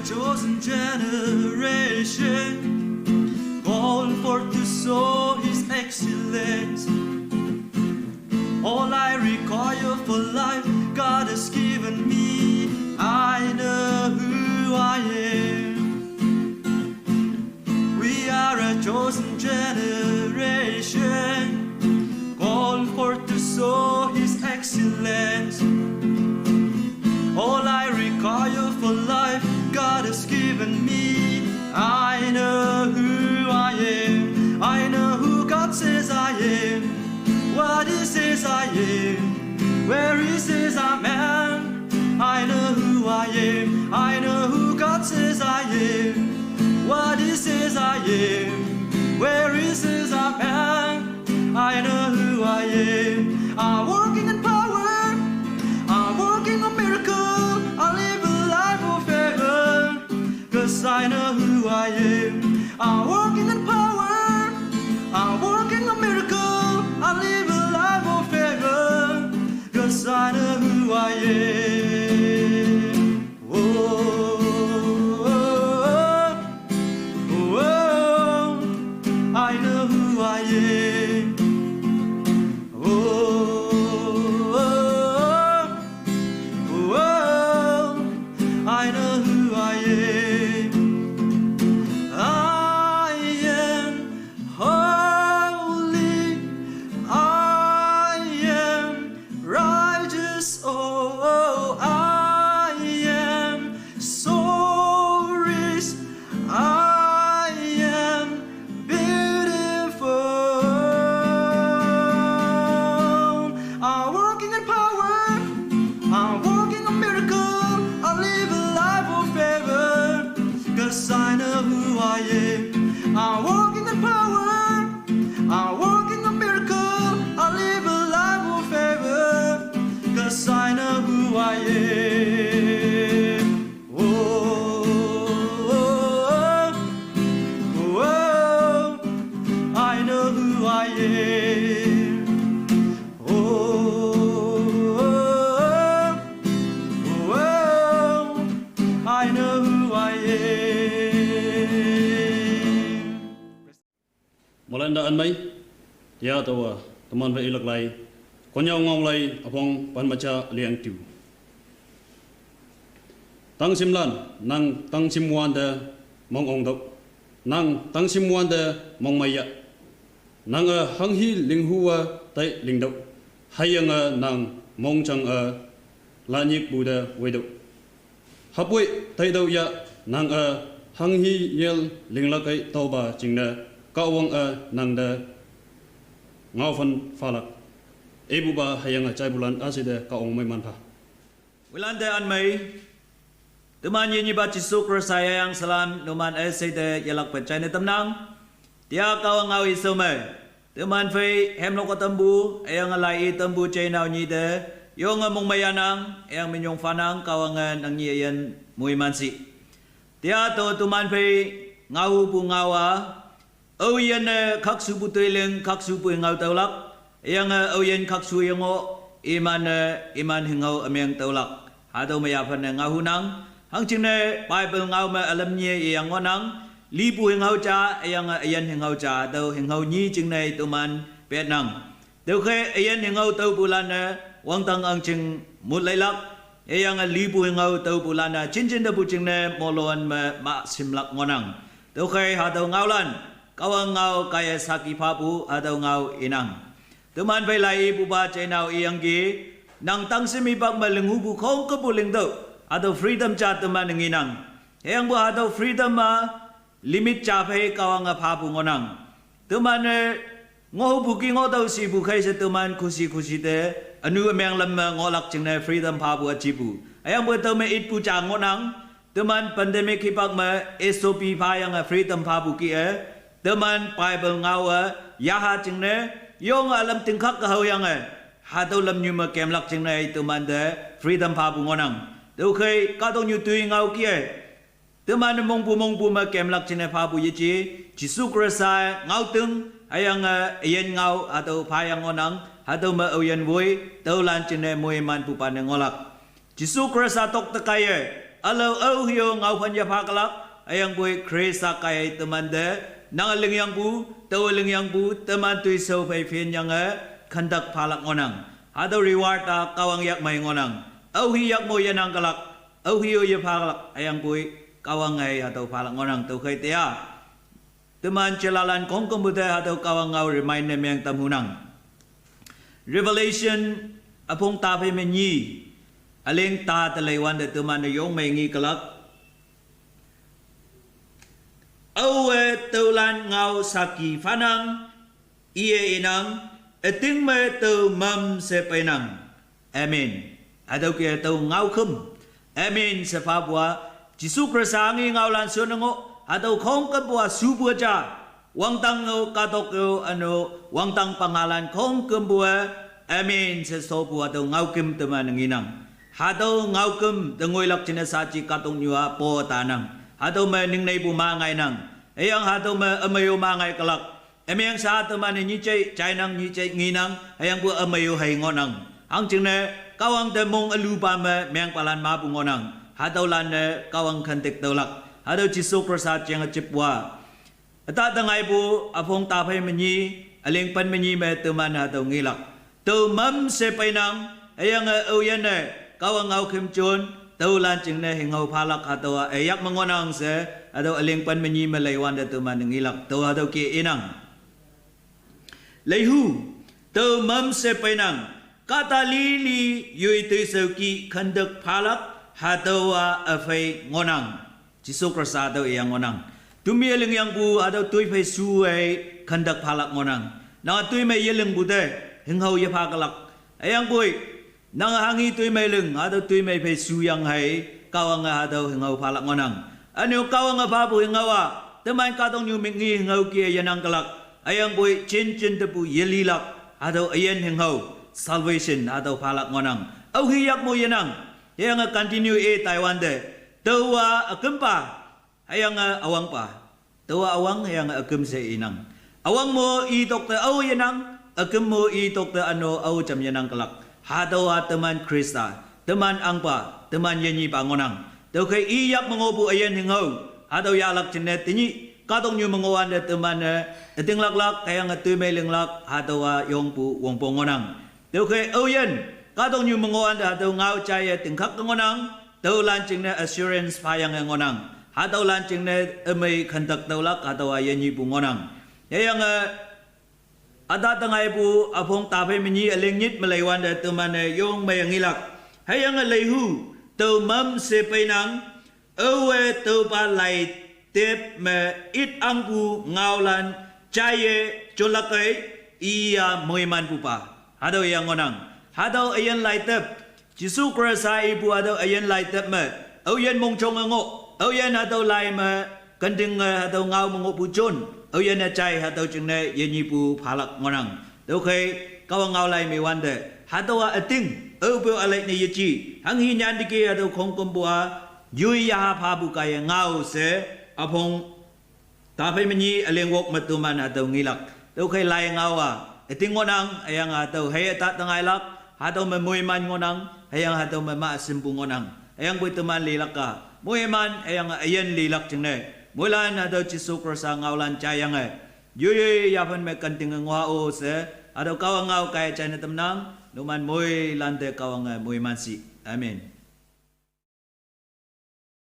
chosen generation, called forth to show His excellence. All I require for life, God has given me. I know who I am. We are a chosen generation, called forth to show His excellence. All I require for life, God has given me. I know who I am. I know who God says I am. What He says I am. Where He says I'm at. I know who I am. I know who God says I am. What He says I am. Where He says I'm at. I know who I am. I'm walking in power. I'm walking a miracle. I live a life of heaven. 'Cause I know who I am. I'm walking in power. I'm walking a miracle. I live a life of heaven. 'Cause I know who I am. Oh, oh, oh, oh, I know who I am. Oh, oh, oh, oh, I know who I am. I am holy. I am righteous. Oh, I am so rich. I am beautiful. I'm walking in power. I'm walking a miracle. I live a life of favor. 'Cause I know who I am. I'm walking in power. I'm walking a miracle. I live a life of favor. 'Cause I know who I am. Oh, oh, oh, oh, I know who I am. Oh, oh, oh, oh, I know who I am. Một lần đã ăn mấy, ya tàu teman phải ilak lai, con nhau ngong lai, apong pan macha liang tu. Tang sim lan, nang tang sim wan de mong ong dok, nang tang sim wan de mong maya, nang hang hi ling hua tai ling dok, hayang nang mong chang lanyik bu de we dok. Hapui tai dok ya nang hang hi yel ling la kai tàu ba ching de. Kau wang nang da ngau fan falak ibu ba hayang cai bulan aside kau wang mai manpa Wilande an mai teman nyi ba Yesus Kristus yang salam numan aside yalak pen chai ne tamnang tia kau ngau iso mai teman fei hem lo ko tambu ayang lai tambu chai nau nyi de yong mong mayanang ayang minyong fanang kau nang nyi yan mui mansi tia to tuman fei ngau pu ngawa Oyen khắc su bu tươi lên khắc su bu ngau tàu lắc, yang oyen khắc su yang o iman hình ngau ameng tàu lắc, hà tàu mày phần ngau hunang, hang chừng này Bible ngau mà alam nhie yang ngonang, li bu ngau cha yang oyen hình ngau cha tàu hình ngau nhi chừng này tàu man Việt Nam, tàu khe oyen hình ngau tàu bulan wang tang ang chừng một lấy lắc, yang li bu ngau tàu bulan chín tàu bu chừng này moloan mà sim lắc ngonang, tàu khe hà tàu ngau lan. Kau ngau kaya saki papu atau ngau inang. Teman phải lai ibu ba cai nau iang gi nang tang semi bak malengu bu khong ke buling do atau freedom cha teman nginang. Yang bu atau freedom ma limit cha phải kau ngau papu ngonang. Teman ngau bu ki ngau tau si bu kai se teman kusi de anu meng lam ngolak ching ne freedom papu achibu. Yang bu tau me it pu cha ngonang. Teman pandemic hipak ma SOP pa yang freedom papu ki teman Bible ngau yaha ching ne yong alam tingkak ka hoyang hatu lam nyu ma kem lak ching ne teman de freedom pa bu ngonang tu khai ka to nyu tui ngau kia teman mong bu ma kem lak ching ne pa bu yichi Yesus Kristus ngau tung ayang yen ngau atau pa yang ngonang hatu ma oyen vui tau lan ching ne moi man pu pan ngolak Yesus Kristus tok takai alo au hiyo ngau phanya phakalak ayang bui kresa kai teman de nang ling yang bu to ling yang bu teman tui so phai phian yang khandak phalak ngonang hado reward ta kawang yak mai ngonang au hi yak mo yanang kalak au hiyo ya phalak ayang bui kawang ngai hado phalak ngonang to khai tia teman celalan kong kombude hado kawang ngau remind ne meng tam hunang Revelation apong ta phai me nyi aleng ta ta lei wan de teman yong mai ngi kalak au teu lan ngau saki phanang ie inang eting me teu mam se penang amen adau ke teu ngau khum amen se fa bua jisu krista ngi ngau lan su ngo adau khong ka bua su bua cha wang tang ngo ka tok ano wang tang pangalan khong kem bua amen se so bua teu ngau kim teman nginang hadau ngau kem de ngoi lak chine sa chi ka tong nyua po ta nang hadau me ning nei bu ma ngai nang ayang hadau me amayo ma ngai kalak emeng sa teman ni chai nang ni chai ngi nang ayang bu amayo hai ngonang ang ching ne kawang de mong alu ba me meng palan ma bu ngonang hadau lan ne kawang khan tek tolak hadau chi so krasa cheng chip wa ata tangai bu apong ta phai me ni aleng pan me ni me teman hadau ngi lak tu mam se pai nang ayang au yan ne kawang ngau khim chun tau lan ching ne hing hau phalak hado ayak mangonang se ado aleng pan menyi malai wan da tu man ngilak tau hado ke inang leihu tau mam se painang kata lili yui tu sau ki khandak phalak hado a afai ngonang jisu krasa do yang ngonang tumi aleng yang bu ado tui phai su ai khandak phalak ngonang na tui mai yeleng bu de hing hau ya phakalak ayang bui nang hangi tui mai leng ado tui mai phai su yang hai kawang ado hing hau phalak ngonang anyo kawang apa bu hing hawa teman katong nyu mingi hing hau kia yanang kalak ayang bui chin te bu yelilak ado ayen hing hau salvation ado phalak ngonang au hi yak mo yanang yang continue Taiwan de tawa akempa ayang awang pa tawa awang yang akem se inang awang mo i dokter au yanang akem mo i dokter ano au jam yanang kalak hado teman Krista teman angpa teman yenyi bangonang tau kai iyak mengobu ayen hingau hado ya lak chene tinyi katong nyu mengowan de teman ting lak lak kaya ngatui mai leng lak hado yong pu wong pongonang tau kai oyen katong nyu mengowan de hado ngau chai ting khak ngonang tau lan chene assurance payang ngonang hado lan chene amai khantak tau lak hado yenyi pu ngonang yang ada tangai bu apong ta phai menyi aleng nyit malai wan de teman yong mai ngilak hayang leihu tau mam se painang awe tau pa lai tep me it angbu ngaulan chaye cholakai iya moiman pupa hado yang ngonang hado ayen lai tep jisu krasa ibu hado ayen lai tep me au yen mong chong ngo au yen hado lai me kanding hado ngau mongo pu chon au yen chai hado chungne yenyi pu phalak ngonang tau khai kawang ngau lai me wan de hado ating au bu alai ni yichi hang hi nyan dike hado khong kom bua yui ya pha bu kai ngau se apong ta phai mani aleng wok matu man hado ngilak tau khai lai ngau ating ngonang ayang hado hai ta tangai lak hado me moi man ngonang ayang hado me ma simpu ngonang ayang bui teman lilak ka moi man ayang ayen lilak chingne moilan hado jisu krasa ngaulan chayang yui ya phan me kanting ngwa o se hado kawang ngau kai chai na tamnang numan moi lante kawang moi man si amen